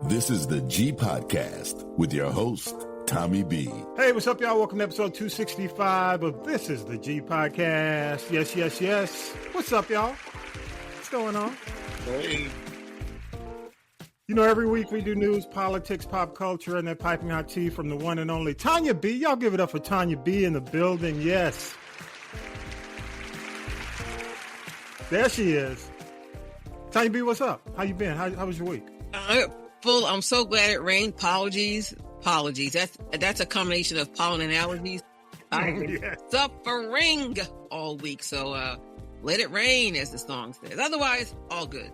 This is the G Podcast with your host, Tonya B. Hey, what's up, y'all? Welcome to episode 265 of This is the G Podcast. Yes. What's up, y'all? What's going on? Hey. You know, every week we do news, politics, pop culture, and that piping hot tea from the one and only Tonya B. Y'all give it up for Tonya B in the building. Yes. There she is. Tonya B, what's up? How you been? How was your week? I'm so glad it rained. Apologies. That's a combination of pollen and allergies. I've been suffering all week, so let it rain, as the song says. Otherwise, all good.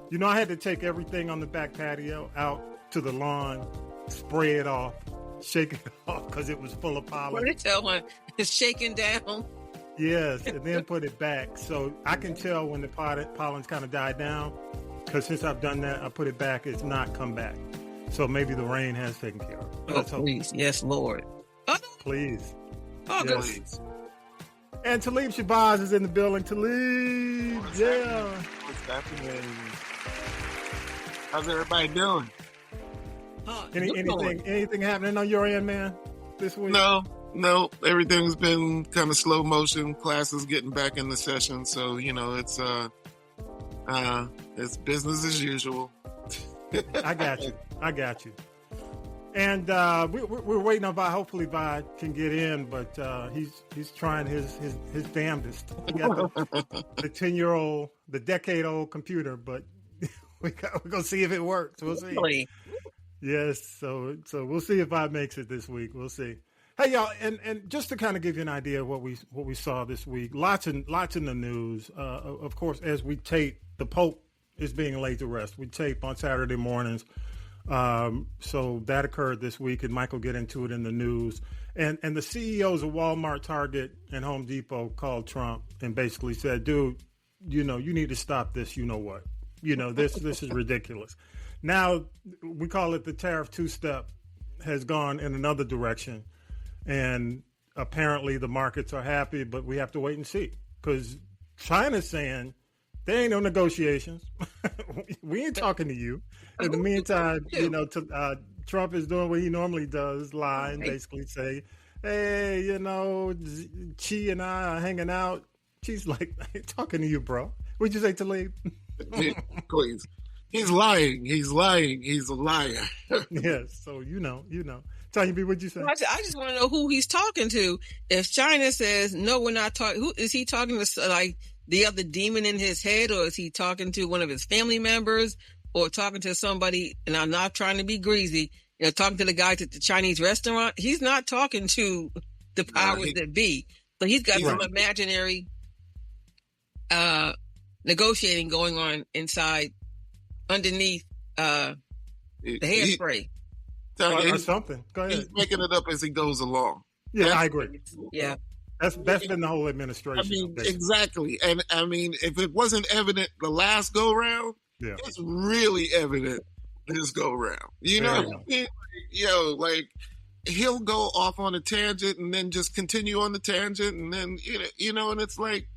You know, I had to take everything on the back patio out to the lawn, spray it off, shake it off because it was full of pollen. It's shaking down. Yes, and then put it back. So I can tell when the pollen's kind of died down, because since I've done that, I put it back, it's not come back. So maybe the rain has taken care of it. Oh, please. Yes, Lord. Please. Oh, yes. good. And Talib Shabazz is in the building. Talib, yeah. What's happening? How's everybody doing? Anything happening on your end, man, this week? No. Everything's been kind of slow motion. Classes getting back in the session, so it's business as usual. I got you. And we're waiting on Vi. Hopefully Vi can get in, but he's trying his damnedest. We got the 10-year-old, the decade-old computer, but we're gonna see if it works. We'll see. Really? Yes, so we'll see if Vi makes it this week. We'll see. Hey y'all, and just to kind of give you an idea of what we saw this week, lots in the news. Of course, as we tape, the Pope is being laid to rest. We tape on Saturday mornings. So that occurred this week, and Mike will get into it in the news. And the CEOs of Walmart, Target, and Home Depot called Trump and basically said, dude, you need to stop this. You know what? This is ridiculous. Now, we call it the tariff two-step has gone in another direction. And apparently the markets are happy, but we have to wait and see. Because China's saying there ain't no negotiations. We ain't talking to you. In the meantime, Trump is doing what he normally does, lie and basically say, hey, Xi and I are hanging out. She's like, I ain't talking to you, bro. What'd you say, Talib? Please. He's lying. He's a liar. Yes, so you know. Tonya B, what'd you say? I just want to know who he's talking to. If China says, no, we're not talking, who is he talking to, like the other demon in his head, or is he talking to one of his family members, or talking to somebody, and I'm not trying to be greasy, talking to the guys at the Chinese restaurant? He's not talking to the powers that be. So he's got some imaginary negotiating going on underneath the hairspray. Or something. Go ahead. He's making it up as he goes along. Yeah, I agree. Yeah. That's been the whole administration. Exactly. And if it wasn't evident the last go round, it's really evident this go round. He'll go off on a tangent and then just continue on the tangent, and then and it's like,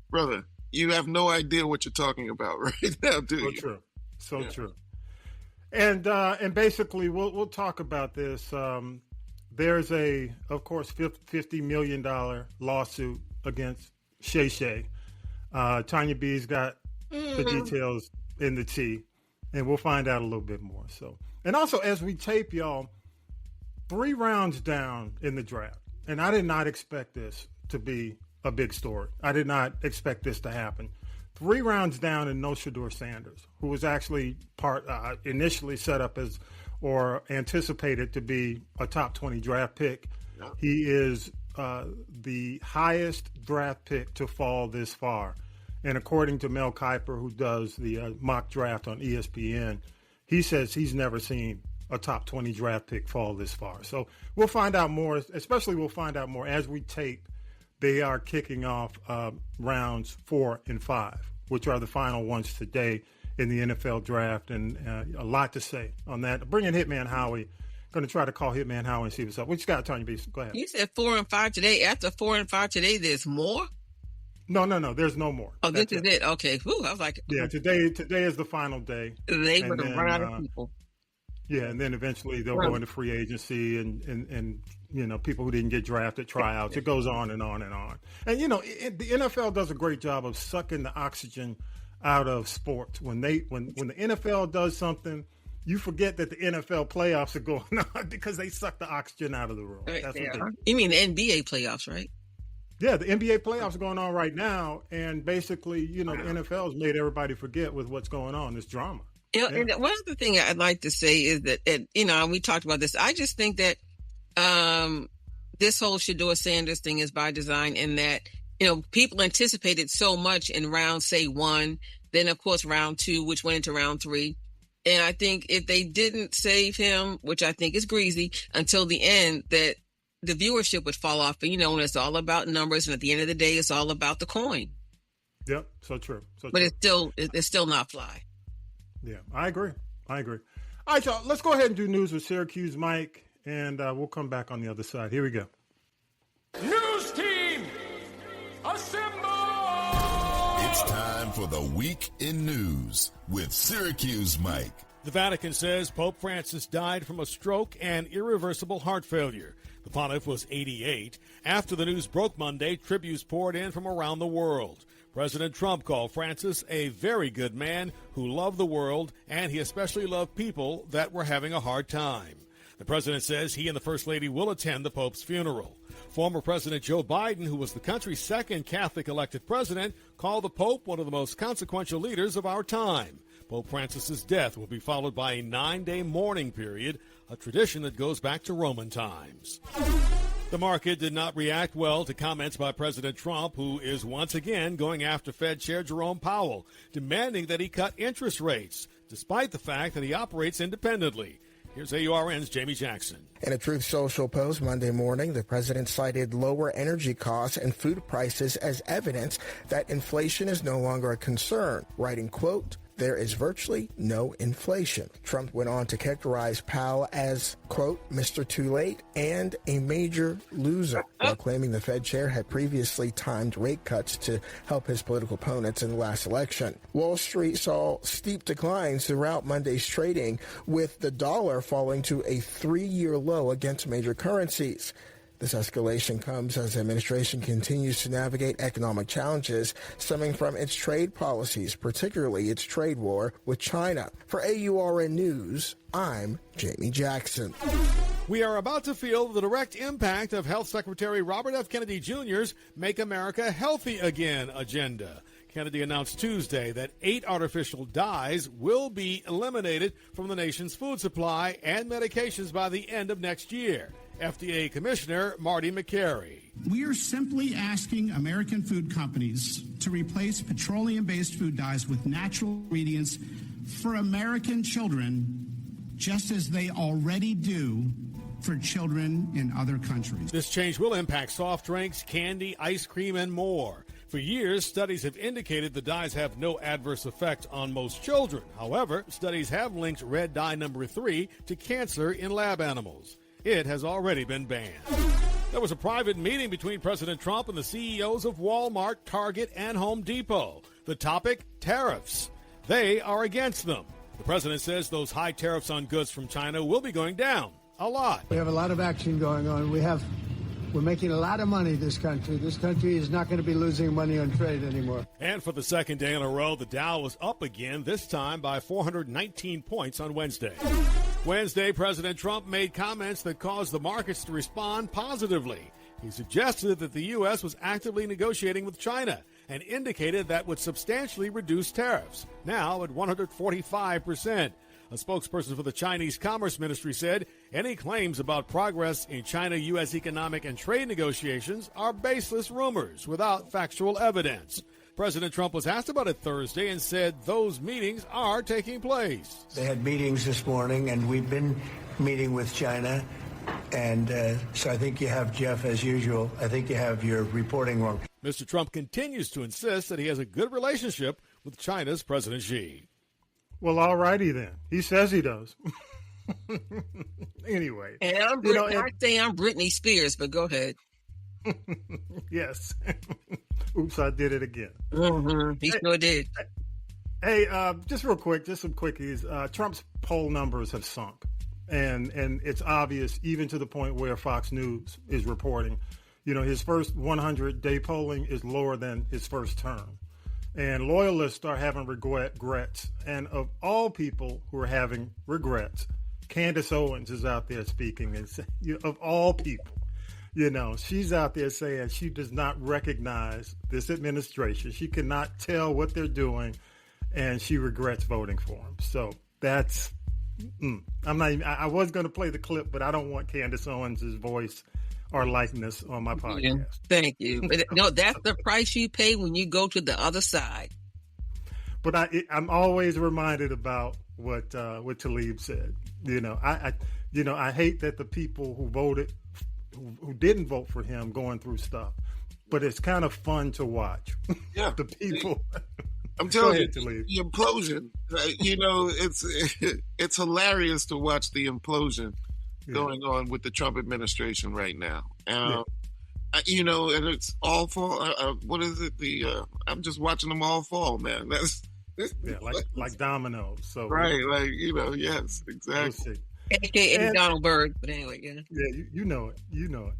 brother, you have no idea what you're talking about right now, do you? So true. And basically, we'll talk about this. There's of course, $50 million lawsuit against Shay. Tonya B's got the details in the tea, and we'll find out a little bit more. So, and also as we tape, y'all, 3 rounds down in the draft, and I did not expect this to be a big story. I did not expect this to happen. 3 rounds down in no Shadeur Sanders, who was actually initially set up as or anticipated to be a top 20 draft pick. Yeah. He is the highest draft pick to fall this far. And according to Mel Kiper, who does the mock draft on ESPN, he says he's never seen a top 20 draft pick fall this far. So we'll find out more, we'll find out more as we tape. They are kicking off rounds 4 and 5, which are the final ones today in the NFL draft, and a lot to say on that. Bring in Hitman Howie. Going to try to call Hitman Howie and see what's up. What you got, Tonya B? Go ahead. You said 4 and 5 today. After 4 and 5 today, there's more? No. There's no more. Oh, this is it. Okay. Whew, I was like, yeah. Today is the final day. They would have run out of people. Yeah, and then eventually they'll go into free agency and people who didn't get drafted, tryouts. It goes on and on and on. And the NFL does a great job of sucking the oxygen out of sports. When the NFL does something, you forget that the NFL playoffs are going on because they suck the oxygen out of the room. Right, That's what they do. You mean the NBA playoffs, right? Yeah, the NBA playoffs are going on right now, and basically, the NFL's made everybody forget with what's going on, this drama. And one other thing I'd like to say is that, and we talked about this, I just think that this whole Shadeur Sanders thing is by design, in that, people anticipated so much in round, say, 1, then, of course, round 2, which went into round 3. And I think if they didn't save him, which I think is greasy, until the end, that the viewership would fall off. But, when it's all about numbers, and at the end of the day, it's all about the coin. Yep, so true. But it's still not fly. Yeah, I agree. All right, y'all, let's go ahead and do news with Syracuse Mike, and we'll come back on the other side. Here we go. News team, assemble! It's time for the Week in News with Syracuse Mike. The Vatican says Pope Francis died from a stroke and irreversible heart failure. The pontiff was 88. After the news broke Monday, tributes poured in from around the world. President Trump called Francis a very good man who loved the world, and he especially loved people that were having a hard time. The president says he and the First Lady will attend the Pope's funeral. Former President Joe Biden, who was the country's second Catholic elected president, called the Pope one of the most consequential leaders of our time. Pope Francis's death will be followed by a 9-day mourning period, a tradition that goes back to Roman times. The market did not react well to comments by President Trump, who is once again going after Fed Chair Jerome Powell, demanding that he cut interest rates, despite the fact that he operates independently. Here's AURN's Jamie Jackson. In a Truth Social post Monday morning, the president cited lower energy costs and food prices as evidence that inflation is no longer a concern, writing, quote, "There is virtually no inflation." Trump went on to characterize Powell as, quote, "Mr. Too Late" and a major loser, while claiming the Fed chair had previously timed rate cuts to help his political opponents in the last election. Wall Street saw steep declines throughout Monday's trading, with the dollar falling to a 3-year low against major currencies. This escalation comes as the administration continues to navigate economic challenges stemming from its trade policies, particularly its trade war with China. For AURN News, I'm Jamie Jackson. We are about to feel the direct impact of Health Secretary Robert F. Kennedy Jr.'s Make America Healthy Again agenda. Kennedy announced Tuesday that 8 artificial dyes will be eliminated from the nation's food supply and medications by the end of next year. FDA Commissioner Marty McCary. We are simply asking American food companies to replace petroleum-based food dyes with natural ingredients for American children, just as they already do for children in other countries. This change will impact soft drinks, candy, ice cream, and more. For years, studies have indicated the dyes have no adverse effect on most children. However, studies have linked red dye number 3 to cancer in lab animals. It has already been banned. There was a private meeting between President Trump and the CEOs of Walmart, Target, and Home Depot. The topic, tariffs. They are against them. The president says those high tariffs on goods from China will be going down a lot. We have a lot of action going on. We're making a lot of money, this country. This country is not going to be losing money on trade anymore. And for the second day in a row, the Dow was up again, this time by 419 points on Wednesday. Wednesday, President Trump made comments that caused the markets to respond positively. He suggested that the U.S. was actively negotiating with China and indicated that would substantially reduce tariffs, now at 145%. A spokesperson for the Chinese Commerce Ministry said any claims about progress in China-U.S. economic and trade negotiations are baseless rumors without factual evidence. President Trump was asked about it Thursday and said those meetings are taking place. They had meetings this morning, and we've been meeting with China. And so I think you have, Jeff, as usual, I think you have your reporting wrong. Mr. Trump continues to insist that he has a good relationship with China's President Xi. Well, all righty then. He says he does. Anyway. And I say I'm Britney Spears, but go ahead. Yes. Oops, I did it again. Mm-hmm. He sure did. Hey, just real quick, just some quickies. Trump's poll numbers have sunk, and it's obvious, even to the point where Fox News is reporting. You know, his first 100-day polling is lower than his first term. And loyalists are having regrets. And of all people who are having regrets, Candace Owens is out there speaking. And of all people, you know, she's out there saying she does not recognize this administration. She cannot tell what they're doing, and she regrets voting for him. So that's, I'm not even, I was going to play the clip, but I don't want Candace Owens' voice or likeness on my podcast. Yeah, thank you. But no, that's the price you pay when you go to the other side. But I'm always reminded about what Tlaib said. You know, I hate that the people who voted, who didn't vote for him, going through stuff. But it's kind of fun to watch. Yeah, the people. I'm telling you, the implosion. You know, it's hilarious to watch the implosion going on with the Trump administration right now. You know, and it's all fall. What is it? I'm just watching them all fall, man. That's like dominoes. So right, like, you know, yes, exactly. AKA Donald Byrd, but anyway, yeah. Yeah, you know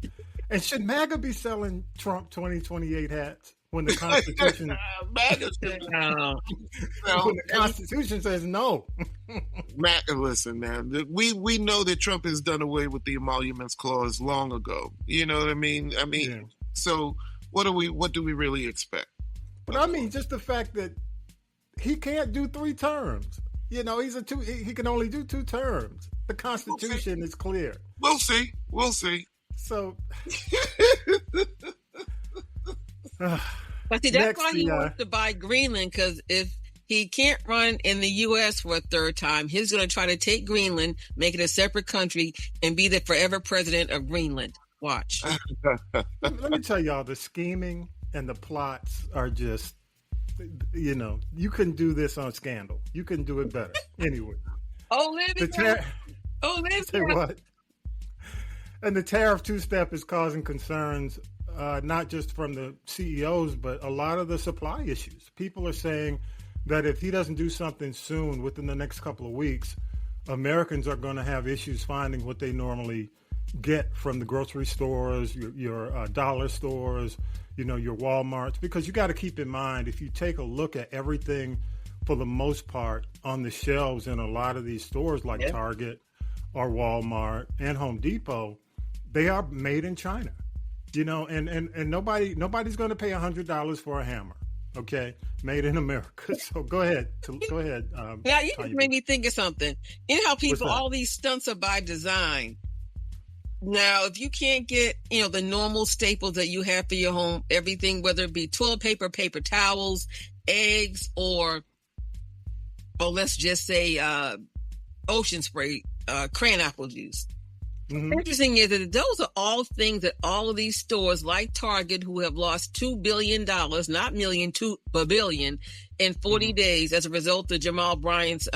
it. And should MAGA be selling Trump 2028 hats when the Constitution when the Constitution says no? Listen, man, we know that Trump has done away with the emoluments clause long ago. You know what I mean? So what do we really expect? But I mean, just the fact that he can't do 3 terms. You know, he can only do 2 terms. The Constitution is clear. We'll see. So, but see, that's why he wants to buy Greenland, because if he can't run in the U.S. for a 3rd time, he's going to try to take Greenland, make it a separate country, and be the forever president of Greenland. Watch. Let me tell y'all, the scheming and the plots are just, you know, you can do this on Scandal. You can do it better. Anyway. Say what? And the tariff two-step is causing concerns, not just from the CEOs, but a lot of the supply issues. People are saying that if he doesn't do something soon, within the next couple of weeks, Americans are going to have issues finding what they normally get from the grocery stores, your dollar stores, you know, your Walmarts. Because you got to keep in mind, if you take a look at everything, for the most part, on the shelves in a lot of these stores like Target or Walmart and Home Depot, they are made in China, you know, and nobody's going to pay $100 for a hammer. Okay, made in America. So go ahead. Now you just made me think of something. You know how people, all these stunts are by design. Now, if you can't get, you know, the normal staples that you have for your home, everything, whether it be toilet paper, paper towels, eggs, or let's just say ocean spray, crayon apple juice. Mm-hmm. Interesting is that those are all things that all of these stores like Target, who have lost $2 billion, not million, $2 billion in 40 days as a result of Jamal Bryant's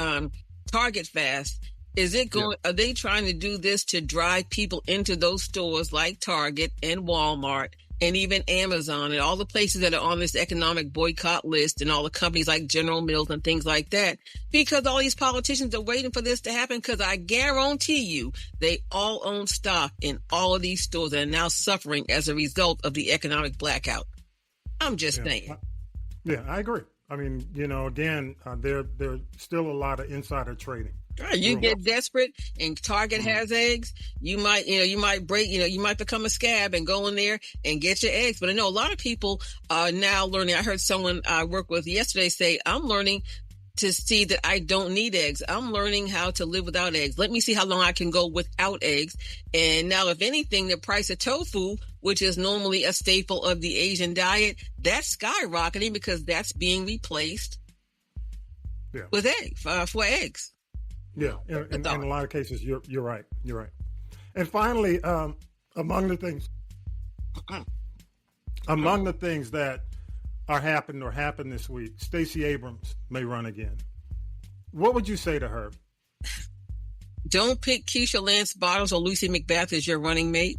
Target fast. Are they trying to do this to drive people into those stores like Target and Walmart and even Amazon and all the places that are on this economic boycott list, and all the companies like General Mills and things like that? Because all these politicians are waiting for this to happen, because I guarantee you they all own stock in all of these stores that are now suffering as a result of the economic blackout. I'm just saying. Yeah, I agree. I mean, you know, again, there's still a lot of insider trading. Right, you get desperate and Target has eggs, you might become a scab and go in there and get your eggs. But I know a lot of people are now learning. I heard someone I worked with yesterday say, I'm learning to see that I don't need eggs. I'm learning how to live without eggs. Let me see how long I can go without eggs. And now, if anything, the price of tofu, which is normally a staple of the Asian diet, that's skyrocketing because that's being replaced with eggs, for eggs. Yeah, in a lot of cases, you're right. And finally, among the things that are happened this week, Stacey Abrams may run again. What would you say to her? Don't pick Keisha Lance Bottoms or Lucy McBath as your running mate.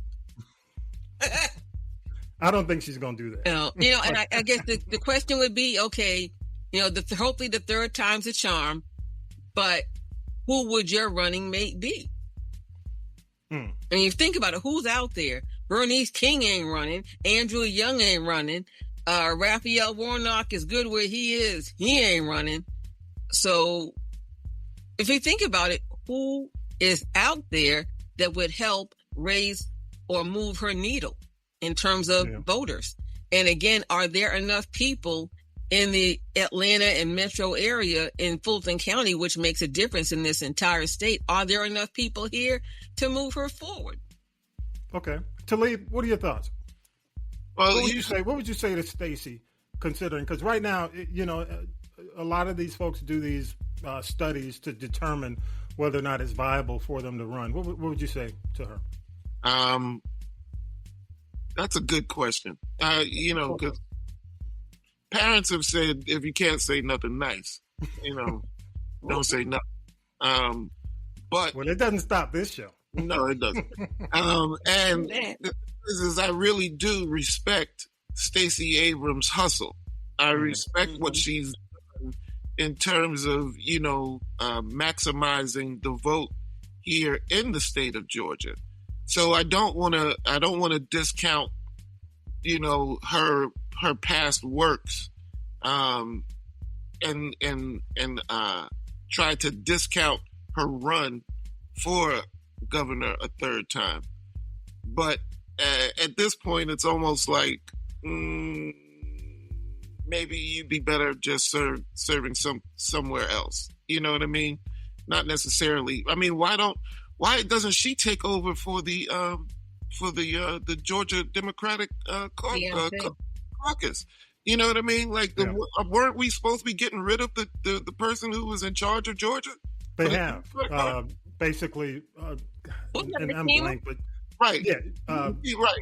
I don't think she's going to do that. And I guess the question would be, okay, hopefully the third time's a charm, but who would your running mate be? And you think about it, who's out there? Bernice King ain't running. Andrew Young ain't running. Raphael Warnock is good where he is. He ain't running. So if you think about it, who is out there that would help raise or move her needle in terms of voters? And again, are there enough people in the Atlanta and metro area in Fulton County, which makes a difference in this entire state? Are there enough people here to move her forward? Okay. Talib, what are your thoughts? Well, what would you say to Stacey, considering, because right now, a lot of these folks do these studies to determine whether or not it's viable for them to run. What would you say to her? That's a good question. Because parents have said, if you can't say nothing nice, don't say nothing. But it doesn't stop this show. No, it doesn't. And the thing is, I really do respect Stacey Abrams' hustle. I respect what she's done in terms of, maximizing the vote here in the state of Georgia. So I don't want to discount, her past works, and try to discount her run for governor a third time. But at this point, it's almost like maybe you'd be better just serving somewhere else. You know what I mean? Not necessarily. I mean, why doesn't she take over for the Georgia Democratic caucus? You know what I mean? Like, weren't we supposed to be getting rid of the person who was in charge of Georgia? They have basically, and I'm blank, but right, yeah, right,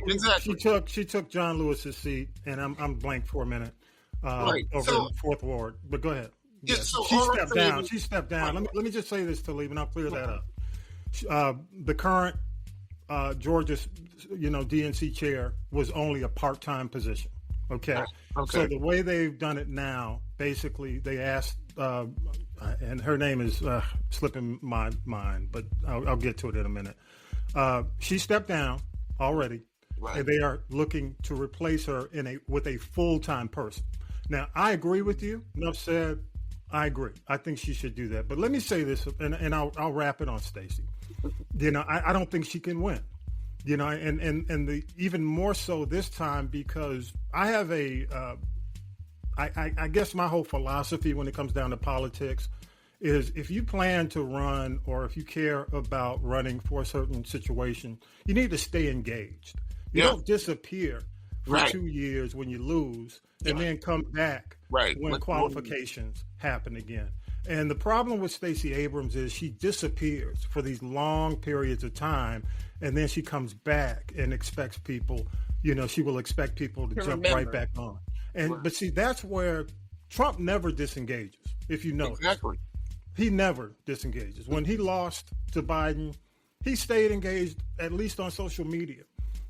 exactly. She took John Lewis's seat, and I'm blank for a minute. Over in the Fourth Ward, but go ahead. Yeah, so she stepped down. Let me just say this, Talib, and I'll clear that up. The current Georgia, DNC chair was only a part-time position. Okay. So the way they've done it now, basically, they asked, and her name is slipping my mind, but I'll get to it in a minute. She stepped down already, right, and they are looking to replace her with a full-time person. Now, I agree with you. Enough said. I agree. I think she should do that. But let me say this, and I'll wrap it on Stacey. I don't think she can win. And even more so this time, because I have I guess my whole philosophy when it comes down to politics is, if you plan to run or if you care about running for a certain situation, you need to stay engaged. You don't disappear for 2 years when you lose and then come back when qualifications happen again. And the problem with Stacey Abrams is she disappears for these long periods of time, and then she comes back and expects people, she will expect people to jump right back on. But see, that's where Trump never disengages, if you know. Exactly. He never disengages. When he lost to Biden, he stayed engaged, at least on social media.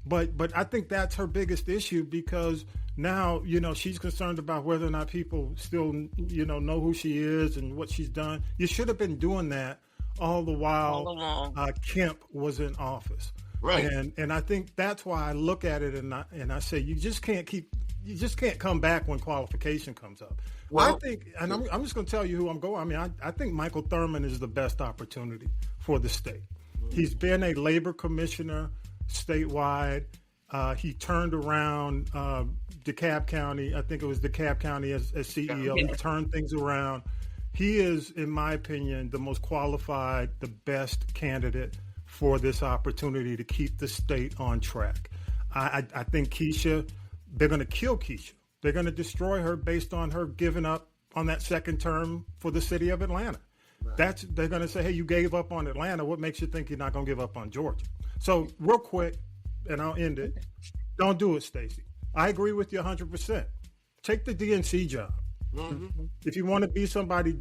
But I think that's her biggest issue, because now, she's concerned about whether or not people still, know who she is and what she's done. You should have been doing that all the while Kemp was in office. Right. And I think that's why I look at it and I say, you just can't come back when qualification comes up. Well, I think, and I'm just going to tell you who I'm going. I mean, I think Michael Thurman is the best opportunity for the state. He's been a labor commissioner statewide. He turned around DeKalb County. I think it was DeKalb County as CEO. He turned things around. He is, in my opinion, the most qualified, the best candidate for this opportunity to keep the state on track. I think Keisha, they're going to kill Keisha. They're going to destroy her based on her giving up on that second term for the city of Atlanta. Right. They're going to say, hey, you gave up on Atlanta. What makes you think you're not going to give up on Georgia? So real quick, and I'll end it. Don't do it, Stacey. I agree with you 100%. Take the DNC job. Mm-hmm. If you want to be somebody,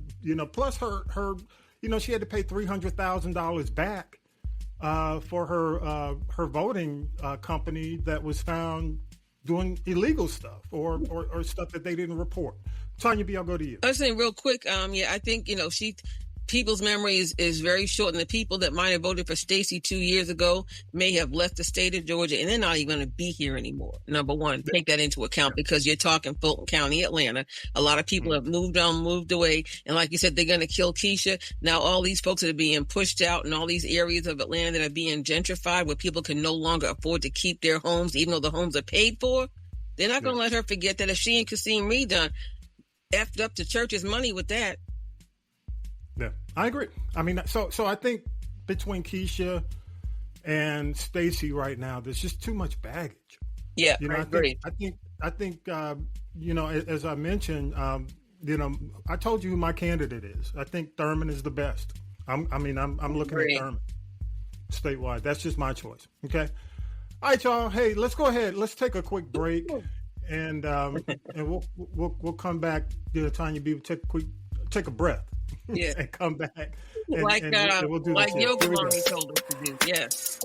plus her, she had to pay $300,000 back for her voting company that was found doing illegal stuff or stuff that they didn't report. Tonya B, I'll go to you. I was saying real quick, I think, people's memory is very short, and the people that might have voted for Stacey 2 years ago may have left the state of Georgia, and they're not even going to be here anymore. Number one, take that into account, because you're talking Fulton County, Atlanta. A lot of people have moved on, moved away, and like you said, they're going to kill Keisha. Now all these folks that are being pushed out in all these areas of Atlanta that are being gentrified, where people can no longer afford to keep their homes, even though the homes are paid for, they're not going to let her forget that if she and Kasim Reed done effed up the church's money with that. Yeah, I agree. I mean, so I think between Keisha and Stacey right now, there's just too much baggage. Yeah, I agree. I think as I mentioned, I told you who my candidate is. I think Thurman is the best. I'm looking at Thurman statewide. That's just my choice. Okay. All right, y'all. Hey, let's go ahead. Let's take a quick break, and we'll come back. Tonya B, take a breath. Yeah, and come back. And, like we'll do like Yoga Mommy told us to do. Yes.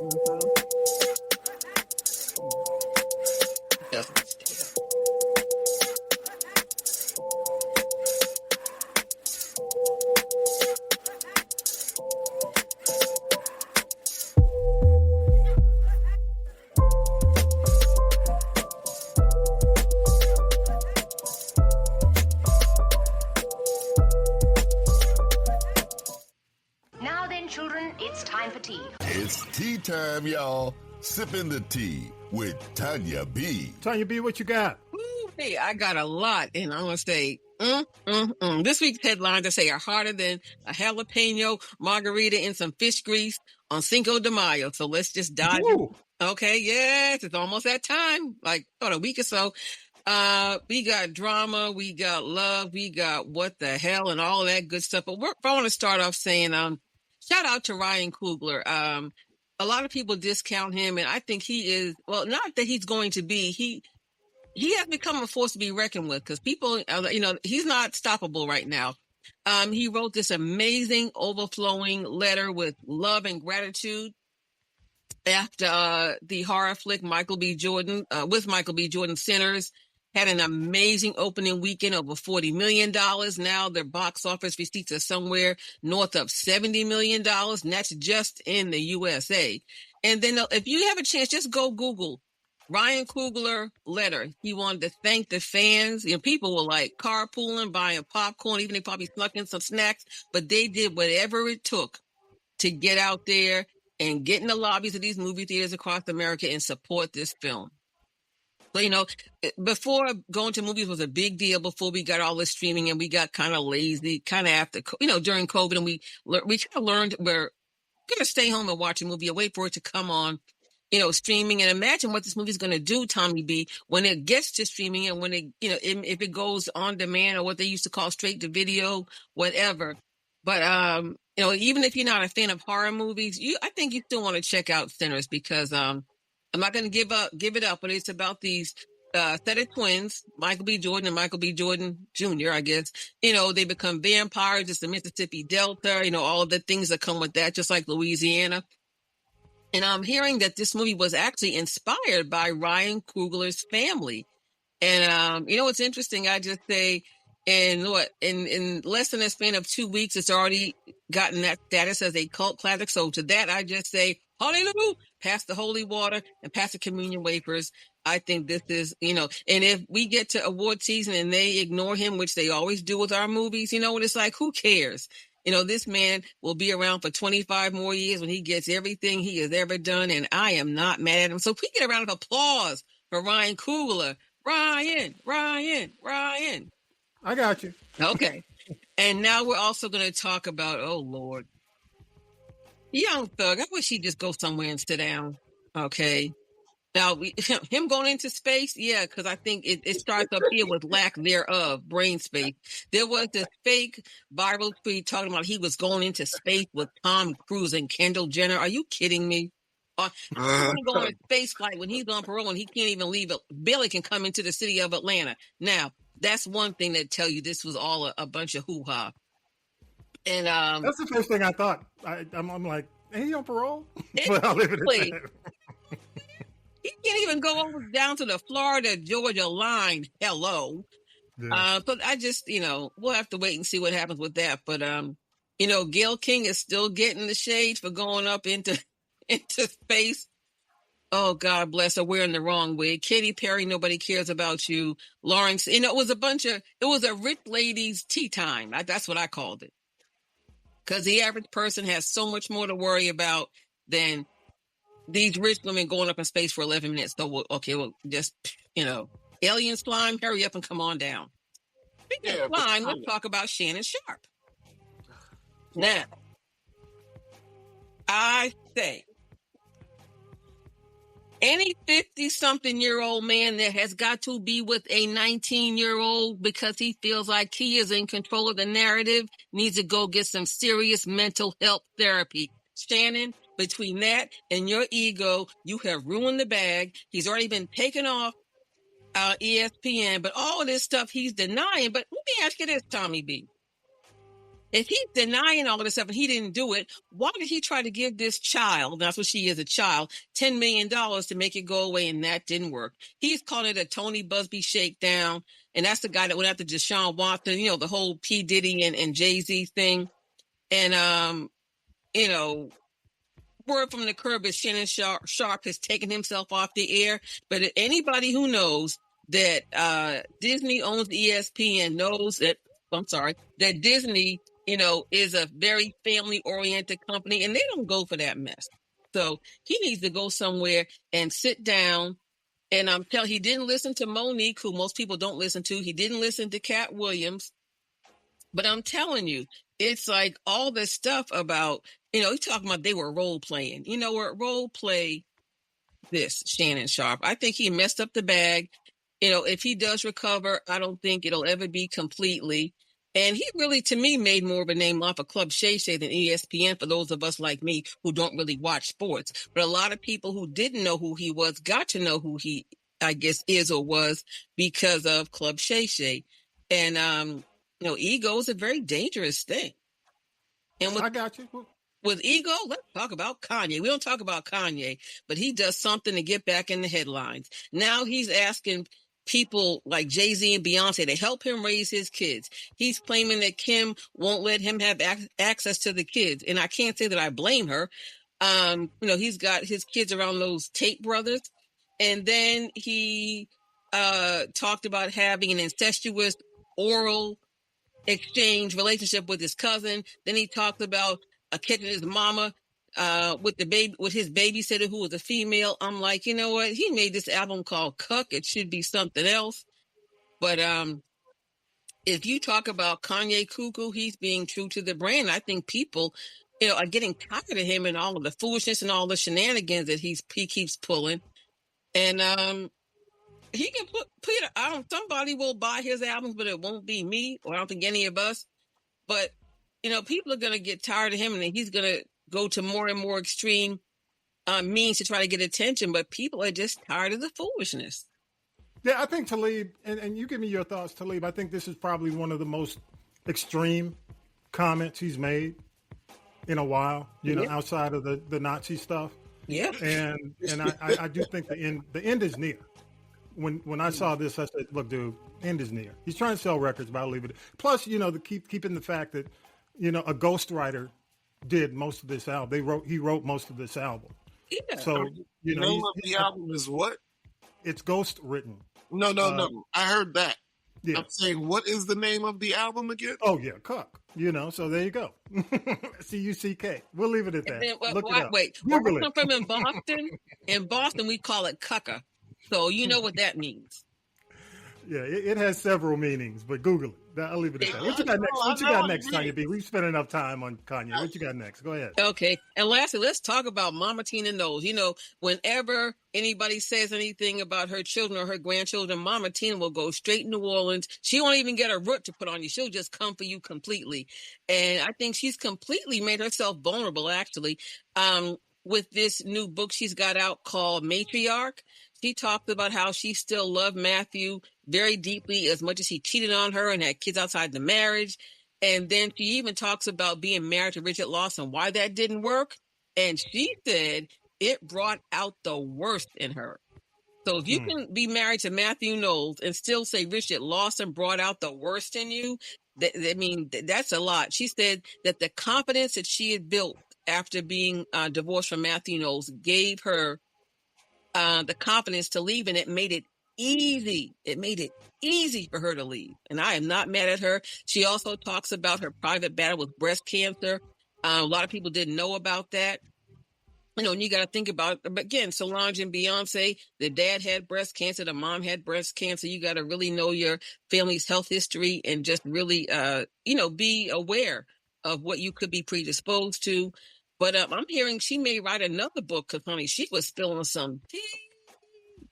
It's tea time, y'all. Sippin' the tea with Tonya B. Tonya B, what you got? Ooh, hey, I got a lot, and I'm going to say, This week's headlines, I say, are harder than a jalapeno margarita in some fish grease on Cinco de Mayo. So let's just dive in. Okay, yes, it's almost that time, like about a week or so. We got drama, we got love, we got what the hell and all of that good stuff. But I want to start off saying, shout out to Ryan Coogler. A lot of people discount him, and I think he is, well, not that he's going to be, he has become a force to be reckoned with, because people, he's not stoppable right now. He wrote this amazing, overflowing letter with love and gratitude after the horror flick Michael B. Jordan, Sinners, had an amazing opening weekend, over $40 million. Now their box office receipts are somewhere north of $70 million, and that's just in the USA. And then if you have a chance, just go Google Ryan Coogler letter. He wanted to thank the fans. People were like carpooling, buying popcorn, even they probably snuck in some snacks, but they did whatever it took to get out there and get in the lobbies of these movie theaters across America and support this film. So, before going to movies was a big deal, before we got all this streaming, and we got kind of lazy, kind of after, during COVID, and we kind of learned we're going to stay home and watch a movie and wait for it to come on, streaming. And imagine what this movie's going to do, Tommy B, when it gets to streaming, and when it, if it goes on demand, or what they used to call straight to video, whatever. But, even if you're not a fan of horror movies, I think you still want to check out Sinners, because, I'm not going to give it up, but it's about these set of twins, Michael B. Jordan and Michael B. Jordan Jr., I guess. They become vampires. It's the Mississippi Delta, all of the things that come with that, just like Louisiana. And I'm hearing that this movie was actually inspired by Ryan Coogler's family. And, what's interesting, I just say, in less than a span of 2 weeks, it's already gotten that status as a cult classic. So to that, I just say, hallelujah, pass the holy water and pass the communion wafers. I think this is, and if we get to award season and they ignore him, which they always do with our movies, what it's like, who cares? This man will be around for 25 more years when he gets everything he has ever done, and I am not mad at him. So we get a round of applause for Ryan Coogler. Ryan. I got you. Okay. And now we're also going to talk about, oh, Lord, Young Thug. I wish he'd just go somewhere and sit down. Okay. Now, him going into space, yeah, because I think it starts up here with lack thereof, brain space. There was this fake viral tweet talking about he was going into space with Tom Cruise and Kendall Jenner. Are you kidding me? He's going to go on a space flight when he's on parole and he can't even leave it. Billy can come into the city of Atlanta. Now, that's one thing that tell you this was all a bunch of hoo-ha. And that's the first thing I thought. I'm like, ain't he on parole? But I'll leave it at that. can't even go over down to the Florida-Georgia line. Hello. Yeah. But I just, we'll have to wait and see what happens with that. But, Gayle King is still getting the shade for going up into space. Oh, God bless her. We're in the wrong way. Katy Perry, nobody cares about you. Lawrence, it was a rich ladies' tea time. That's what I called it. Because the average person has so much more to worry about than these rich women going up in space for 11 minutes. So, just, aliens flying, hurry up and come on down. Speaking of flying, let's talk about Shannon Sharpe. Now, I say, any 50-something-year-old man that has got to be with a 19-year-old because he feels like he is in control of the narrative needs to go get some serious mental health therapy. Shannon, between that and your ego, you have ruined the bag. He's already been taken off ESPN, but all of this stuff he's denying. But let me ask you this, Tommy B. If he's denying all of this stuff and he didn't do it, why did he try to give this child, that's what she is, a child, $10 million to make it go away, and that didn't work? He's calling it a Tony Busby shakedown, and that's the guy that went after Deshaun Watson, the whole P. Diddy and Jay-Z thing. And, word from the curb is Shannon Sharpe has taken himself off the air. But anybody who knows that Disney owns ESPN knows that, that Disney, is a very family-oriented company, and they don't go for that mess. So he needs to go somewhere and sit down. And I'm telling, he didn't listen to Monique, who most people don't listen to. He didn't listen to Cat Williams. But I'm telling you, it's like all this stuff about, he's talking about they were role-playing. You know what? Role-play this, Shannon Sharpe. I think he messed up the bag. If he does recover, I don't think it'll ever be completely. And he really, to me, made more of a name off of Club Shay Shay than ESPN for those of us like me who don't really watch sports. But a lot of people who didn't know who he was got to know who he, I guess, is or was because of Club Shay Shay. And, ego is a very dangerous thing. And I got you. With ego, let's talk about Kanye. We don't talk about Kanye, but he does something to get back in the headlines. Now he's asking people like Jay-Z and Beyonce to help him raise his kids. He's claiming that Kim won't let him have access to the kids. And I can't say that I blame her. He's got his kids around those Tate brothers. And then he talked about having an incestuous oral exchange relationship with his cousin. Then he talked about catching his mama with his babysitter who was a female. I'm like, you know what? He made this album called Cuck. It should be something else. But if you talk about Kanye Cuckoo, he's being true to the brand. I think people, are getting tired of him and all of the foolishness and all the shenanigans that he keeps pulling. And he can somebody will buy his albums, but it won't be me, or I don't think any of us. But people are going to get tired of him, and he's going to go to more and more extreme means to try to get attention. But people are just tired of the foolishness. Yeah, I think Talib, and you give me your thoughts, Talib. I think this is probably one of the most extreme comments he's made in a while, outside of the Nazi stuff. Yeah. And I do think the end is near. When I saw this, I said, look, dude, end is near. He's trying to sell records, but I'll leave it. Plus, keeping the fact that, a ghostwriter did most of this album. He wrote most of this album. Yeah. So, the name of the album is what? It's ghost written. No. I heard that. Yeah. I'm saying, what is the name of the album again? Oh, yeah, Cuck. So there you go. C-U-C-K. We'll leave it at that. Then, Look it up. Wait, where we come from in Boston? In Boston, we call it cucka. So you know what that means. Yeah, it has several meanings, but Google it. I'll leave it at that. What you got next? What you got next, Tonya B? We've spent enough time on Kanye. What you got next? Go ahead. Okay. And lastly, let's talk about Mama Tina Knowles. Whenever anybody says anything about her children or her grandchildren, Mama Tina will go straight to New Orleans. She won't even get a root to put on you. She'll just come for you completely. And I think she's completely made herself vulnerable, actually, with this new book she's got out called Matriarch. She talked about how she still loved Matthew very deeply, as much as he cheated on her and had kids outside the marriage. And then she even talks about being married to Richard Lawson, why that didn't work. And she said it brought out the worst in her. So if you can be married to Matthew Knowles and still say Richard Lawson brought out the worst in you, that's a lot. She said that the confidence that she had built after being divorced from Matthew Knowles gave her the confidence to leave, and it made it easy. It made it easy for her to leave. And I am not mad at her. She also talks about her private battle with breast cancer. A lot of people didn't know about that. And you got to think about, again, Solange and Beyonce, the dad had breast cancer, the mom had breast cancer. You got to really know your family's health history and just really, be aware of what you could be predisposed to. But I'm hearing she may write another book because, honey, she was spilling some tea.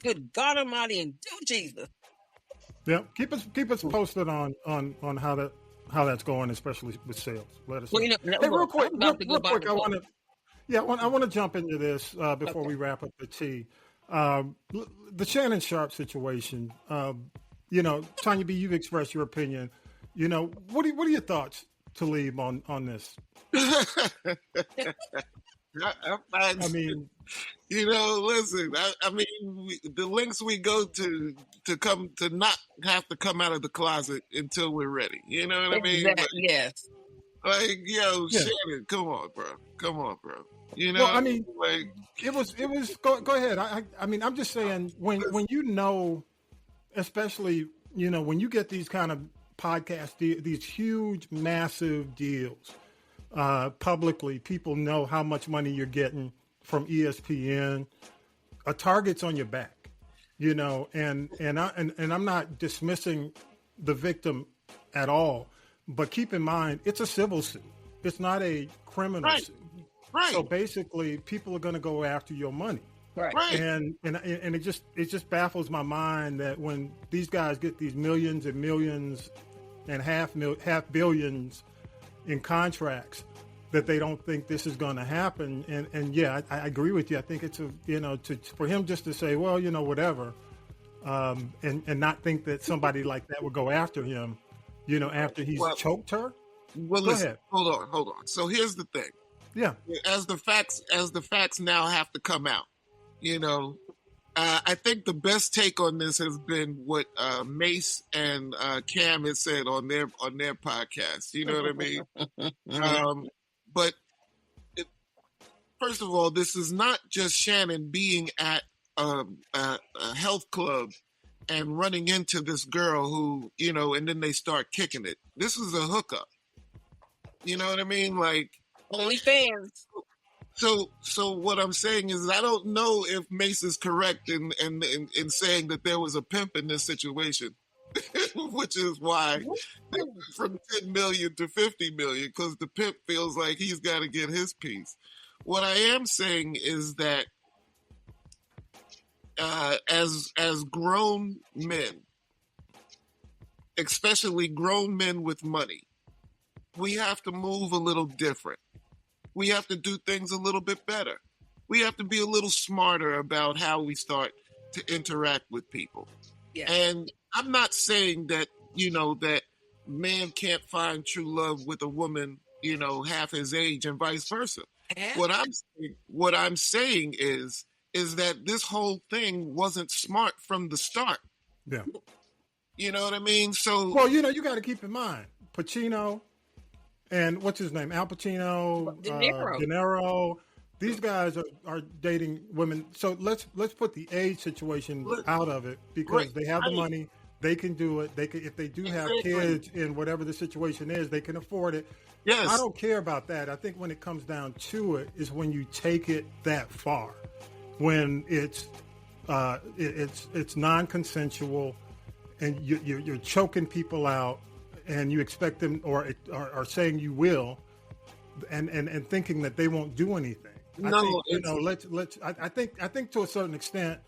Good God Almighty, and Jesus. Yeah, keep us posted on how that's going, especially with sales. Let us know. Hey, real quick, I want to jump into this before we wrap up the tea. The Shannon Sharpe situation. Tonya B, you've expressed your opinion. What are your thoughts, Talib, on this? Listen. The lengths we go to come to not have to come out of the closet until we're ready. You know what I mean? Yes. Shannon, come on, bro. It was. Go ahead. I'm just saying when especially when you get these kind of podcasts, these huge, massive deals publicly, people know how much money you're getting from ESPN. A target's on your back, and I'm not dismissing the victim at all, but keep in mind it's a civil suit. It's not a criminal suit. Right. So basically, people are going to go after your money. Right. And it just baffles my mind that when these guys get these millions and millions and half billions in contracts, that they don't think this is going to happen. And yeah, I agree with you. I think it's for him just to say, well, whatever, and not think that somebody like that would go after him, after he's choked her. Well, listen, hold on. So here's the thing. Yeah. As the facts now have to come out, I think the best take on this has been what Mace and Cam has said on their podcast. You know what I mean? But first of all, this is not just Shannon being at a health club and running into this girl who, and then they start kicking it. This is a hookup. You know what I mean? Like, OnlyFans. So what I'm saying is I don't know if Mace is correct in saying that there was a pimp in this situation, which is why they went from 10 million to 50 million, because the pimp feels like he's got to get his piece. What I am saying is that as grown men, especially grown men with money, we have to move a little different. We have to do things a little bit better. We have to be a little smarter about how we start to interact with people. Yeah. And I'm not saying that, that man can't find true love with a woman, half his age and vice versa. What I'm saying is that this whole thing wasn't smart from the start. Yeah. You know what I mean? So, well, you got to keep in mind, Pacino and what's his name? Al Pacino, De Niro. These guys are dating women. So let's put the age situation out of it, because they have the money. They can do it. They can, if they do have kids in whatever the situation is, they can afford it. Yes. I don't care about that. I think when it comes down to it is when you take it that far, when it's non-consensual and you're choking people out, and you expect them or saying you will, and thinking that they won't do anything. I think to a certain extent,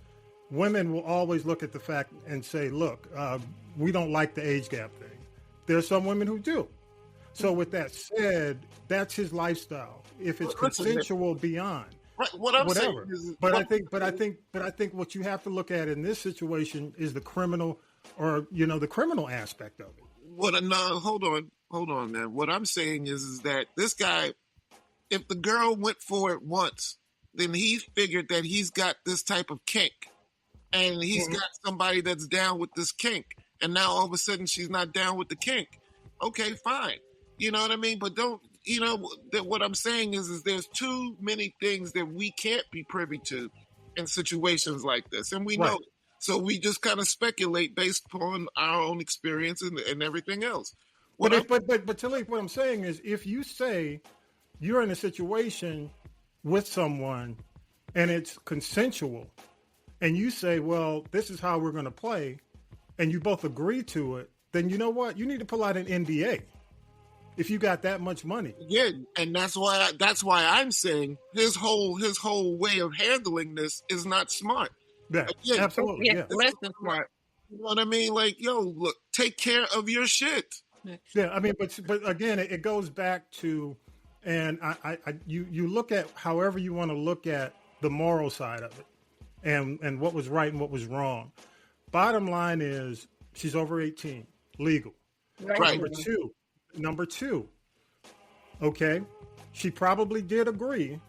women will always look at the fact and say, look, we don't like the age gap thing. There's some women who do. So with that said, that's his lifestyle. If it's consensual beyond, right, what I'm whatever. Saying is, I think what you have to look at in this situation is the criminal, or the criminal aspect of it. Hold on, man. What I'm saying is that this guy, if the girl went for it once, then he figured that he's got this type of kink. and he's got somebody that's down with this kink, and now all of a sudden she's not down with the kink. Okay, fine. You know what I mean? But don't, what I'm saying is there's too many things that we can't be privy to in situations like this, and we know it. So we just kind of speculate based upon our own experience and everything else. But Talib, what I'm saying is, if you say you're in a situation with someone and it's consensual, and you say, well, this is how we're going to play, and you both agree to it, then you know what? You need to pull out an NDA if you got that much money. Yeah, and that's why I'm saying his whole way of handling this is not smart. Yeah, again, absolutely. Yeah, less than smart. You know what I mean? Like, look, take care of your shit. Yeah, I mean, but again, it goes back to, and you look at however you want to look at the moral side of it, and what was right and what was wrong. Bottom line is, she's over 18, legal. Right. Number two, okay, she probably did agree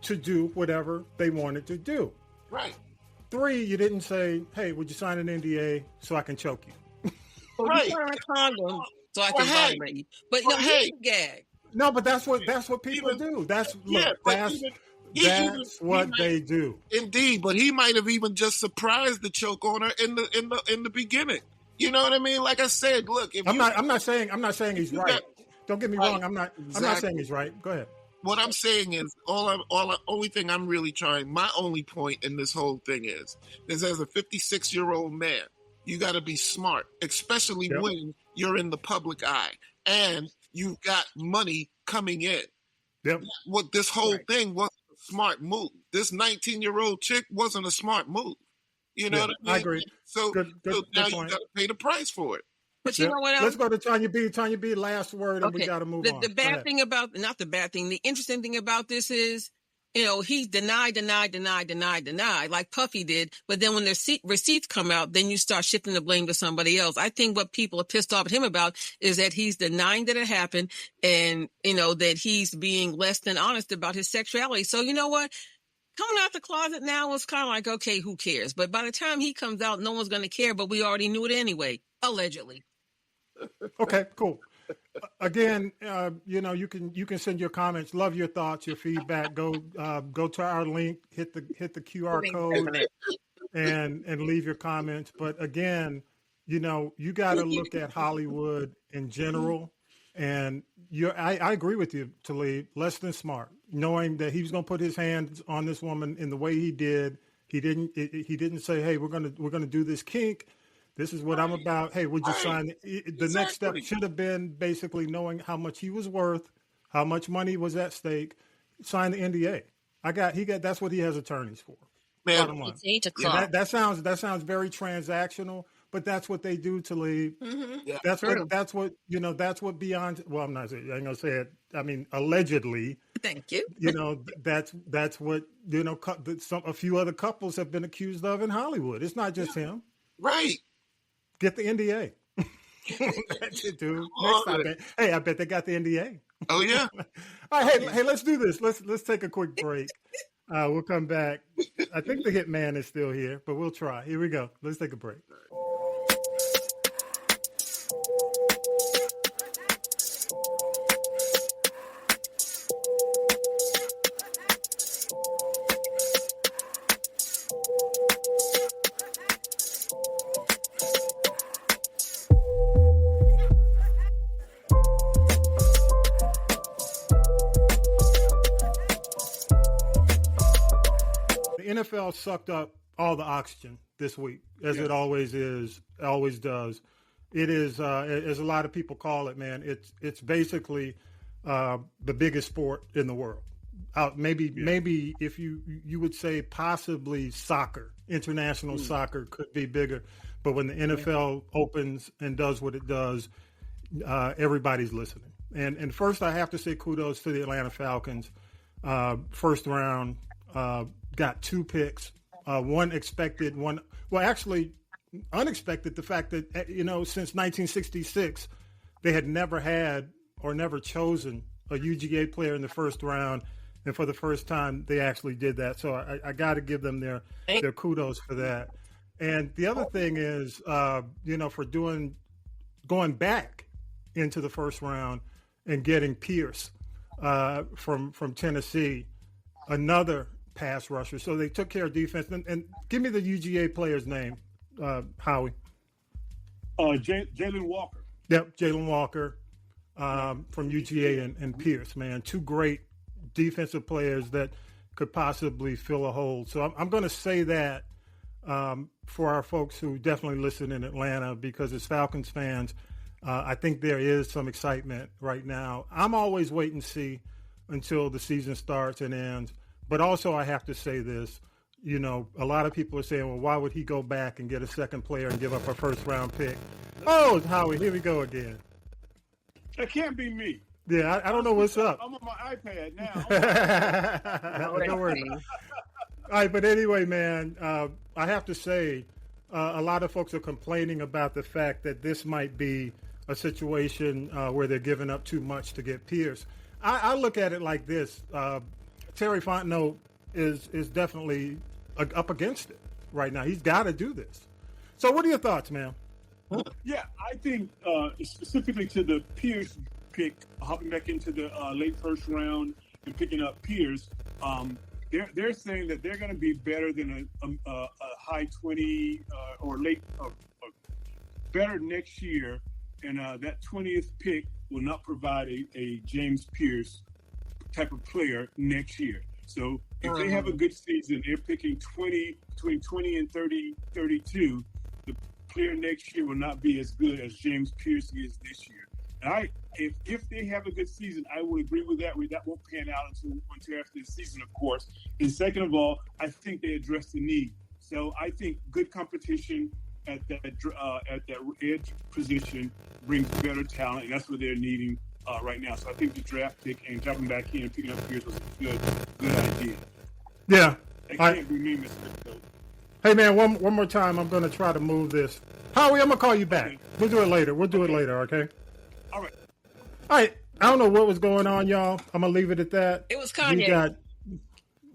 to do whatever they wanted to do. Right. 3, you didn't say, hey, would you sign an NDA so I can choke you? Right. You sign a condom so I can violate you. But he's a gag. No, but that's what people do. That's what they do. Indeed, but he might have even just surprised the choke on her in the beginning. You know what I mean? Like I said, look. I'm not saying he's right. Don't get me wrong. I'm not saying he's right. Go ahead. What I'm saying is, only thing I'm really trying. My only point in this whole thing is as a 56-year-old man, you got to be smart, especially when you're in the public eye and you've got money coming in. Yep. What this whole thing wasn't a smart move. This 19-year-old chick wasn't a smart move. You know what I mean? I agree. So now you got to pay the price for it. But you know what else? Let's go to Tonya B. Tonya B, last word, and we got to move on. The bad thing about, not the bad thing, the interesting thing about this is, he denied, like Puffy did. But then when the receipts come out, then you start shifting the blame to somebody else. I think what people are pissed off at him about is that he's denying that it happened, and, that he's being less than honest about his sexuality. So you know what? Coming out the closet now is kind of like, okay, who cares? But by the time he comes out, no one's going to care, but we already knew it anyway, allegedly. Okay, cool. Again, you can send your comments. Love your thoughts, your feedback. Go to our link, hit the QR code, and leave your comments. But again, you got to look at Hollywood in general. And I agree with you, Talib. Less than smart, knowing that he was going to put his hands on this woman in the way he did. He didn't say, hey, we're gonna do this kink. This is what I'm about. Hey, would you sign? The next step should have been basically knowing how much he was worth, how much money was at stake. Sign the NDA. That's what he has attorneys for. Man, that sounds very transactional, but that's what they do to leave. Mm-hmm. Yeah. That's what that's what beyond. Well, I'm not saying. I ain't gonna say it. I mean, allegedly. Thank you. That's what a few other couples have been accused of in Hollywood. It's not just him. Right. Get the NDA. That's it, dude. Next time, I bet they got the NDA. Oh yeah. All right, hey, let's do this. Let's take a quick break. We'll come back. I think the hitman is still here, but we'll try. Here we go. Let's take a break. NFL sucked up all the oxygen this week, as it always does. It is, as a lot of people call it, man. It's basically the biggest sport in the world. Maybe if you would say possibly soccer, international soccer could be bigger, but when the NFL opens and does what it does, everybody's listening. And first, I have to say kudos to the Atlanta Falcons. First round. Got 2 picks, one expected, one actually unexpected. The fact that since 1966, they had never had or never chosen a UGA player in the first round, And for the first time, they actually did that. So I got to give them their kudos for that. And the other thing is, for going back into the first round and getting Pierce from Tennessee, another pass rusher. So they took care of defense. And give me the UGA player's name, Howie. Jalen Walker. Yep, Jalen Walker from UGA and Pierce, man. Two great defensive players that could possibly fill a hole. So I'm going to say that for our folks who definitely listen in Atlanta, because as Falcons fans, I think there is some excitement right now. I'm always wait and see until the season starts and ends. But also I have to say this, a lot of people are saying, well, why would he go back and get a second player and give up a first-round pick? Oh, Howie, here we go again. It can't be me. Yeah, I don't know what's up. I'm on my iPad now. Don't worry. All right, but anyway, man, I have to say a lot of folks are complaining about the fact that this might be a situation where they're giving up too much to get Pierce. I look at it like this. Terry Fontenot is definitely up against it right now. He's got to do this. So what are your thoughts, man? Yeah, I think specifically to the Pierce pick, hopping back into the late first round and picking up Pierce, they're saying that they're going to be better than a high 20 or late better next year, and that 20th pick will not provide a James Pierce type of player next year. So if they have a good season, they're picking between 20 and 32. The player next year will not be as good as James Pierce is this year. And if they have a good season, I would agree with that. That won't pan out until after the season, of course. And second of all, I think they address the need. So I think good competition at that edge position brings better talent, and that's what they're needing right now. So I think the draft pick and jumping back in and picking up Pierce was a good idea. Yeah. It can't be me, Mr. Coach. Hey, man, one more time. I'm going to try to move this. Howie, I'm going to call you back. Okay. We'll do it later. Okay? All right. All right. I don't know what was going on, y'all. I'm going to leave it at that. It was Kanye.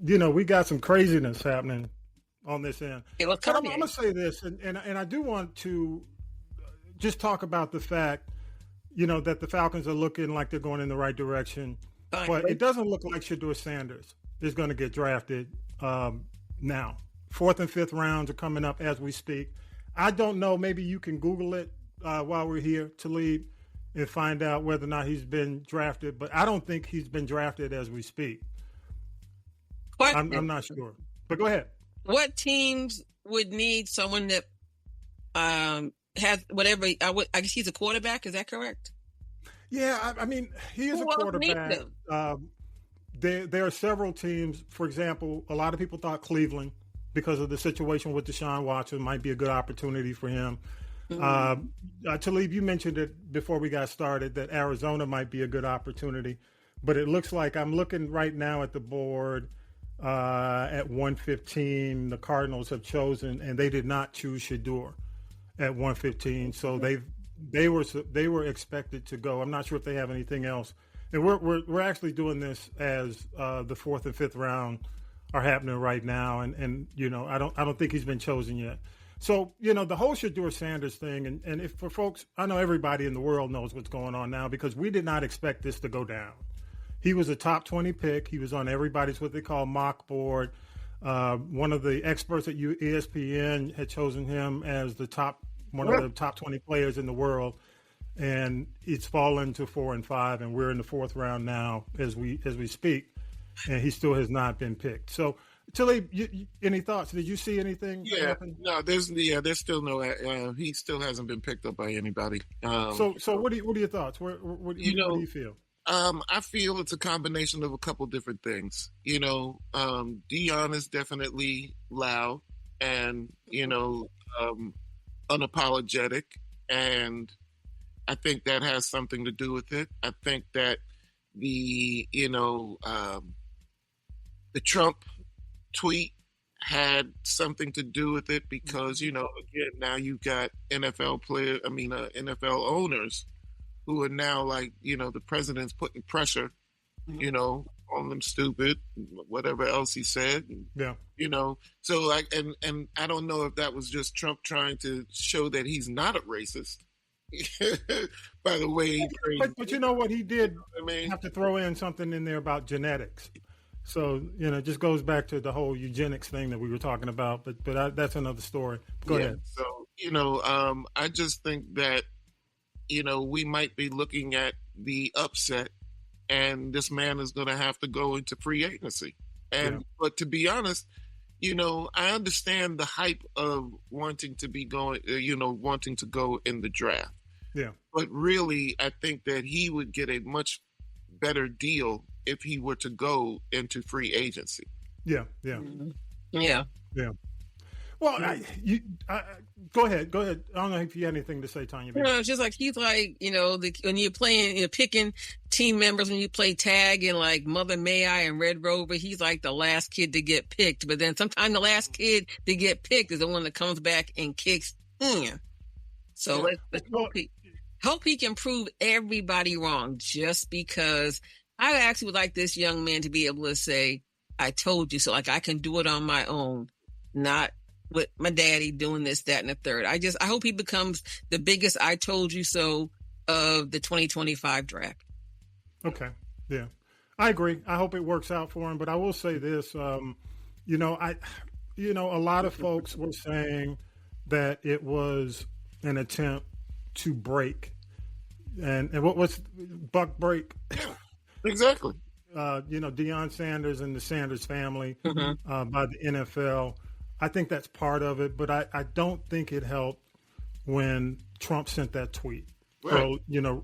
We got some craziness happening on this end. It was Kanye. Kanye. I'm going to say this, and I do want to just talk about the fact, that the Falcons are looking like they're going in the right direction. But it doesn't look like Shadeur Sanders is going to get drafted now. 4th and 5th rounds are coming up as we speak. I don't know. Maybe you can Google it while we're here, Talib, and find out whether or not he's been drafted. But I don't think he's been drafted as we speak. I'm not sure. But go ahead. What teams would need someone that has whatever? I guess he's a quarterback. Is that correct? Yeah, I mean, he is a quarterback. There are several teams. For example, a lot of people thought Cleveland, because of the situation with Deshaun Watson, might be a good opportunity for him. Talib, you mentioned it before we got started that Arizona might be a good opportunity, but it looks like I'm looking right now at the board at 115. The Cardinals have chosen, and they did not choose Shadeur at 115, so they were expected to go. I'm not sure if they have anything else, and we're actually doing this as the 4th and 5th round are happening right now, and I don't think he's been chosen yet. So the whole Shadeur Sanders thing, and if for folks, I know everybody in the world knows what's going on now because we did not expect this to go down. He was a top 20 pick. He was on everybody's what they call mock board. One of the experts at ESPN had chosen him as one of the top 20 players in the world, and it's fallen to 4 and 5, and we're in the 4th round now as we speak, and he still has not been picked. So, Tilly, any thoughts? Did you see anything happen? No, there's still no. He still hasn't been picked up by anybody. So what are your thoughts? What do you feel? I feel it's a combination of a couple different things. Dion is definitely loud and unapologetic, and I think that has something to do with it. I think that the Trump tweet had something to do with it because, again, now you've got NFL owners who are now like, the president's putting pressure, calling them stupid, whatever else he said. Yeah. So like, and I don't know if that was just Trump trying to show that he's not a racist. By the way, but you know what he did? Have to throw in something in there about genetics. So it just goes back to the whole eugenics thing that we were talking about. But that's another story. Go ahead. So I just think that we might be looking at the upset, and this man is going to have to go into free agency. But to be honest, I understand the hype of wanting to be going, wanting to go in the draft. Yeah. But really, I think that he would get a much better deal if he were to go into free agency. Yeah. Mm-hmm. Yeah. Well, go ahead. I don't know if you had anything to say, Tonya B. No, it's just like he's like, when you're playing, you're picking team members when you play tag and like Mother May I and Red Rover, he's like the last kid to get picked. But then sometimes the last kid to get picked is the one that comes back and kicks in. So let's hope he can prove everybody wrong, just because I actually would like this young man to be able to say, I told you so. Like I can do it on my own, not with my daddy doing this, that, and the third. I hope he becomes the biggest I told you so of the 2025 draft. Okay. Yeah, I agree. I hope it works out for him. But I will say this, a lot of folks were saying that it was an attempt to break. And what's Buck break? Exactly. Deion Sanders and the Sanders family by the NFL. I think that's part of it, but I don't think it helped when Trump sent that tweet. Right. So,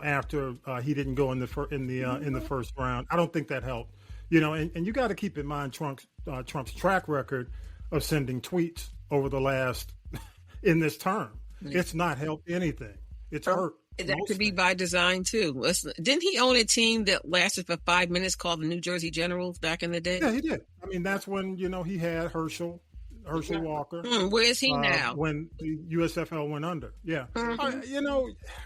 after he didn't go in the first round, I don't think that helped. And you got to keep in mind Trump's track record of sending tweets over the last in this term. It's not helped anything. It's hurt. That could be by design too. Didn't he own a team that lasted for 5 minutes called the New Jersey Generals back in the day? Yeah, he did. I mean, that's when he had Herschel Walker. Where is he now? When the USFL went under. Yeah.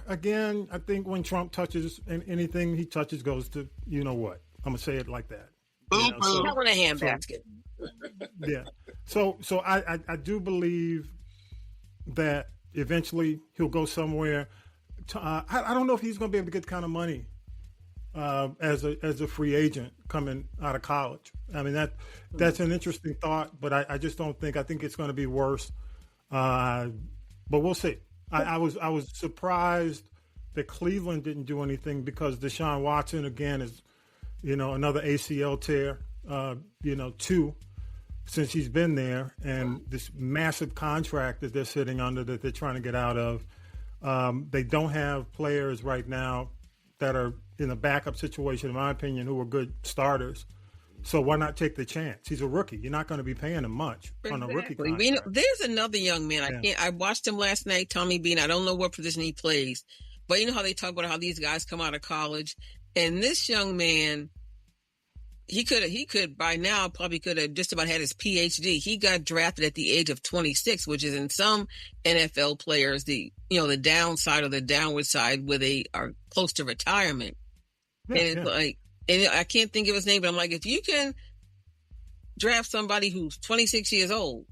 Again, I think when Trump touches anything he touches goes to what. I'm gonna say it like that. Not in a handbasket. Yeah. So I do believe that eventually he'll go somewhere. I don't know if he's going to be able to get the kind of money as a free agent coming out of college. I mean that's an interesting thought, but I just don't think. I think it's going to be worse. But we'll see. I was surprised that Cleveland didn't do anything because Deshaun Watson again is another ACL tear. 2 since he's been there, and this massive contract that they're sitting under that they're trying to get out of. They don't have players right now that are in a backup situation, in my opinion, who are good starters. So why not take the chance? He's a rookie. You're not going to be paying him much on a rookie contract. There's another young man. I watched him last night, Tommy B, and I don't know what position he plays, but you know how they talk about how these guys come out of college, and this young man, he could by now probably could have just about had his PhD. He got drafted at the age of 26, which is in some NFL players the downside or the downward side where they are close to retirement. And I can't think of his name, but I'm like, if you can draft somebody who's 26 years old,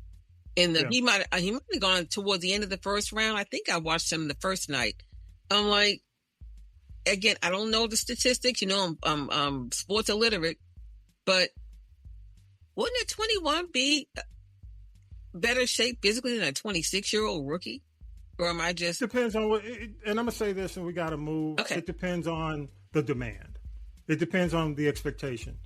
and he might have gone towards the end of the first round. I think I watched him the first night. I'm like, again, I don't know the statistics. I'm sports illiterate. But wouldn't a 21 be better shape physically than a 26-year-old rookie? Or am I just... Depends on what... And I'm going to say this, and we got to move. Okay. It depends on the demand. It depends on the expectation.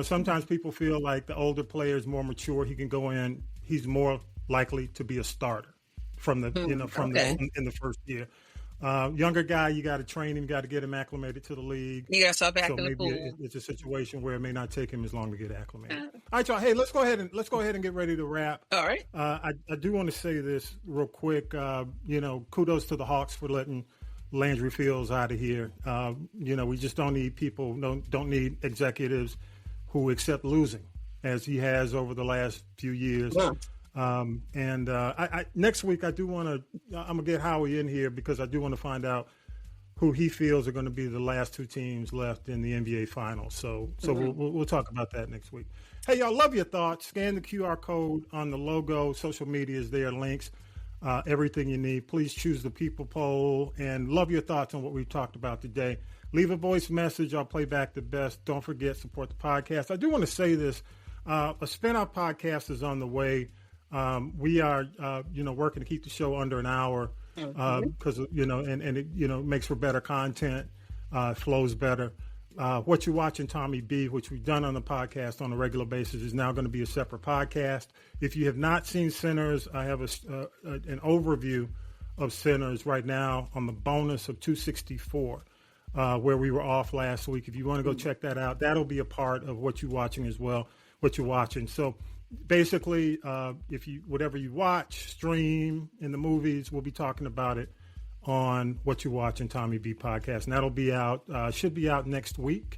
Sometimes people feel like the older player is more mature. He can go in. He's more likely to be a starter in the first year. Younger guy, you got to train him, got to get him acclimated to the league. You got to start back in the pool. It's a situation where it may not take him as long to get acclimated. All right, y'all. Hey, let's go ahead and get ready to wrap. All right. I do want to say this real quick. Kudos to the Hawks for letting Landry Fields out of here. We just don't need people. Don't need executives who accept losing, as he has over the last few years. Yeah. Next week I do want to. I'm gonna get Howie in here because I do want to find out who he feels are going to be the last two teams left in the NBA Finals. So we'll talk about that next week. Hey, y'all, love your thoughts. Scan the QR code on the logo. Social media is there, links, everything you need. Please choose the people poll and love your thoughts on what we've talked about today. Leave a voice message. I'll play back the best. Don't forget, support the podcast. I do want to say this. A spin-off podcast is on the way. We are, working to keep the show under an hour because, and it, makes for better content, flows better. What You're Watching, Tonya B, which we've done on the podcast on a regular basis, is now going to be a separate podcast. If you have not seen Sinners, I have an overview of Sinners right now on the bonus of 264, where we were off last week. If you want to go check that out, that'll be a part of What You're Watching as well, What You're Watching. So basically, whatever you watch, stream in the movies, we'll be talking about it on What You're Watching, Tonya B podcast. And that'll be out, should be out next week.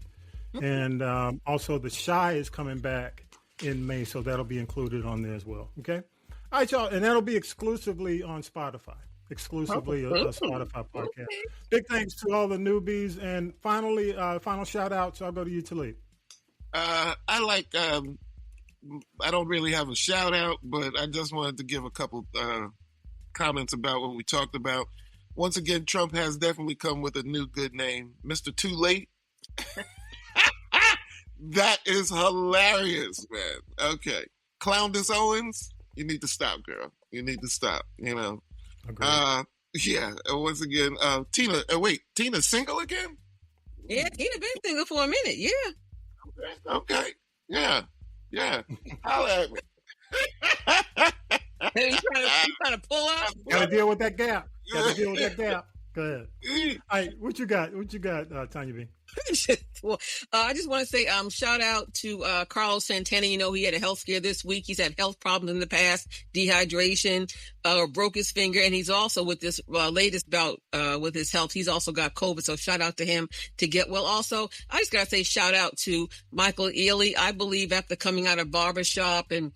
And also The Chi is coming back in May, so that'll be included on there as well. Okay? All right, y'all. And that'll be exclusively on Spotify. Exclusively a Spotify podcast. Big thanks to all the newbies. And finally, final shout out. So I'll go to you, Talib. I don't really have a shout out, but I just wanted to give a couple comments about what we talked about. Once again, Trump has definitely come with a new good name, Mr. Too Late. That is hilarious, man. Okay. Clowndas Owens, you need to stop, girl. You need to stop, Yeah. Once again, Tina, Tina's single again? Yeah, Tina been single for a minute, yeah. Okay. Yeah. Holla at me. Hey, you trying to pull up? Gotta deal with that gap. Go ahead. All right, what you got, Tonya B? Well, I just want to say shout out to Carlos Santana. He had a health scare this week. He's had health problems in the past, dehydration, broke his finger, and he's also with this latest bout with his health. He's also got COVID, so shout out to him to get well. Also, I just got to say shout out to Michael Ealy. I believe after coming out of Barbershop and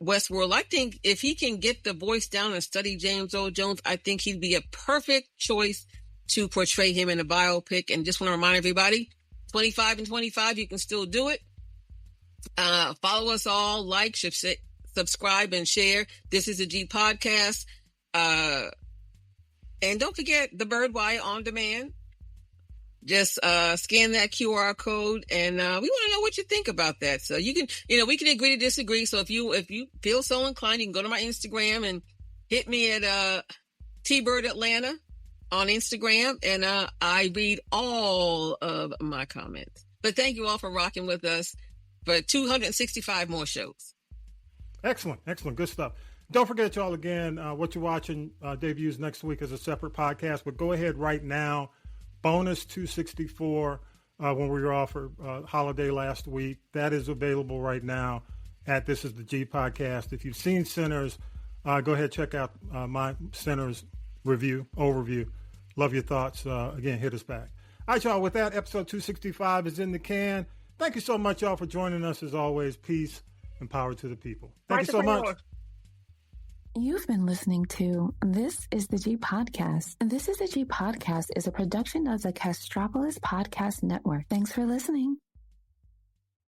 Westworld, I think if he can get the voice down and study James Earl Jones, I think he'd be a perfect choice to portray him in a biopic. And just want to remind everybody, 25 and 25, you can still do it. Follow us all, like, subscribe, and share. This is the G Podcast. And don't forget the Birdwire on demand. Just scan that QR code, and we want to know what you think about that. So you can, we can agree to disagree. So if you feel so inclined, you can go to my Instagram and hit me at T-Bird Atlanta on Instagram, and I read all of my comments. But thank you all for rocking with us for 265 more shows. Excellent. Good stuff. Don't forget, y'all, again, What You're Watching debuts next week as a separate podcast, but go ahead right now. Bonus 264 when we were offered holiday last week. That is available right now at This Is the G Podcast. If you've seen Sinners, go ahead, check out my Sinners overview. Love your thoughts. Again, hit us back. All right, y'all, with that, episode 265 is in the can. Thank you so much, y'all, for joining us. As always, peace and power to the people. Thank you so much. You've been listening to This Is the G Podcast. This Is the G Podcast is a production of the Castropolis Podcast Network. Thanks for listening.